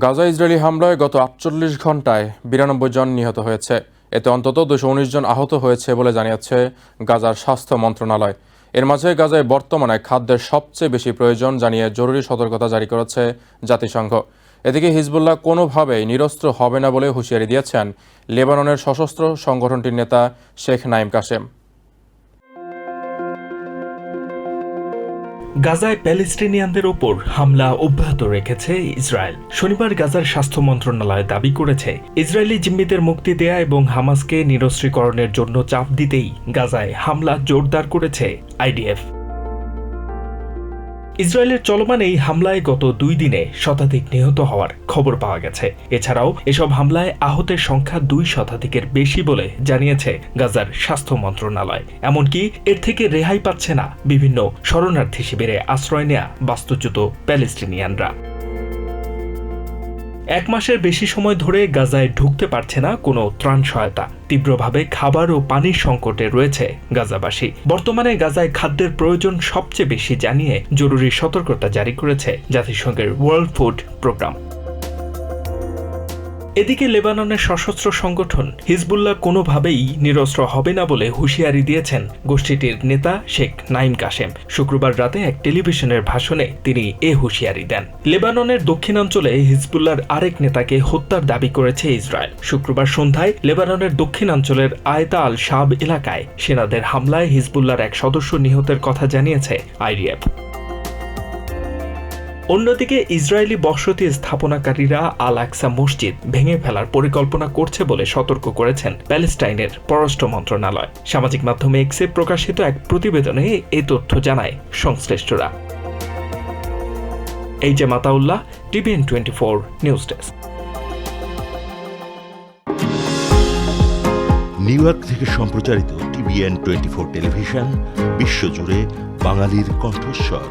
Gaza Israeli হামলায় গত ৪৮ ঘণ্টায় ৯২ জন নিহত হয়েছে। এতে অন্তত ২১৯ জন আহত হয়েছে বলে জানিয়েছে গাজার স্বাস্থ্য মন্ত্রণালয়। এর মাঝে গাজায় বর্তমানে খাদ্যের সবচেয়ে বেশি প্রয়োজন জানিয়ে জরুরি সতর্কতা জারি করেছে জাতিসংঘ। এদিকে হিজবুল্লাহ কোনোভাবেই নিরস্ত্র হবে না বলে হুঁশিয়ারি দিয়েছেন লেবাননের সশস্ত্র সংগঠনটির নেতা শেখ নাঈম কাশেম। গাজায় প্যালেস্টিনিয়ানদের ওপর হামলা অব্যাহত রেখেছে ইসরায়েল। শনিবার গাজার স্বাস্থ্য মন্ত্রণালয় দাবি করেছে, ইসরায়েলি জিম্মিদের মুক্তি দেয়া এবং হামাসকে নিরস্ত্রীকরণের জন্য চাপ দিতেই গাজায় হামলা জোরদার করেছে আইডিএফ। ইসরায়েলের চলমান এই হামলায় গত ২ দিনে শতাধিক নিহত হওয়ার খবর পাওয়া গেছে। এছাড়াও এসব হামলায় আহতের সংখ্যা ২ শতাধিকের বেশি বলে জানিয়েছে গাজার স্বাস্থ্য মন্ত্রণালয়। এমনকি এর থেকে রেহাই পাচ্ছে না বিভিন্ন শরণার্থী শিবিরে আশ্রয় নেয়া বাস্তুচ্যুত প্যালেস্টিনিয়ানরা। ১ মাসের বেশি সময় ধরে গাজায় ঢুকতে পারছে না কোনো ত্রাণ সহায়তা। তীব্রভাবে খাবার ও পানির সংকটে রয়েছে গাজাবাসী। বর্তমানে গাজায় খাদ্যের প্রয়োজন সবচেয়ে বেশি জানিয়ে জরুরি সতর্কতা জারি করেছে জাতিসংঘের ওয়ার্ল্ড ফুড প্রোগ্রাম। এদিকে লেবাননের সশস্ত্র সংগঠন হিজবুল্লাহ কোনোভাবেই নিরস্ত্র হবে না বলে হুঁশিয়ারি দিয়েছেন গোষ্ঠীটির নেতা শেখ নাঈম কাশেম। শুক্রবার রাতে এক টেলিভিশনের ভাষণে তিনি এ হুঁশিয়ারি দেন। লেবাননের দক্ষিণাঞ্চলে হিজবুল্লাহর আরেক নেতাকে হত্যার দাবি করেছে ইসরায়েল। শুক্রবার সন্ধ্যায় লেবাননের দক্ষিণাঞ্চলের আয়তা আল শাব এলাকায় সেনাদের হামলায় হিজবুল্লাহর এক সদস্য নিহতের কথা জানিয়েছে আইডিএফ। অন্যদিকে ইসরায়েলি বসতি স্থাপনাকারীরা আল আকসা মসজিদ ভেঙে ফেলার পরিকল্পনা করছে বলে সতর্ক করেছেন প্যালেস্টাইনের পররাষ্ট্র মন্ত্রণালয়। সামাজিক মাধ্যমে এক্সে প্রকাশিত এক প্রতিবেদনে এই তথ্য জানায় সংশ্লিষ্টরা। HM. Ataullah, TVN 24 news desk. New York থেকে সম্প্রচারিত টিভিএন 24 টেলিভিশন বিশ্বজুড়ে বাঙালির কণ্ঠস্বর।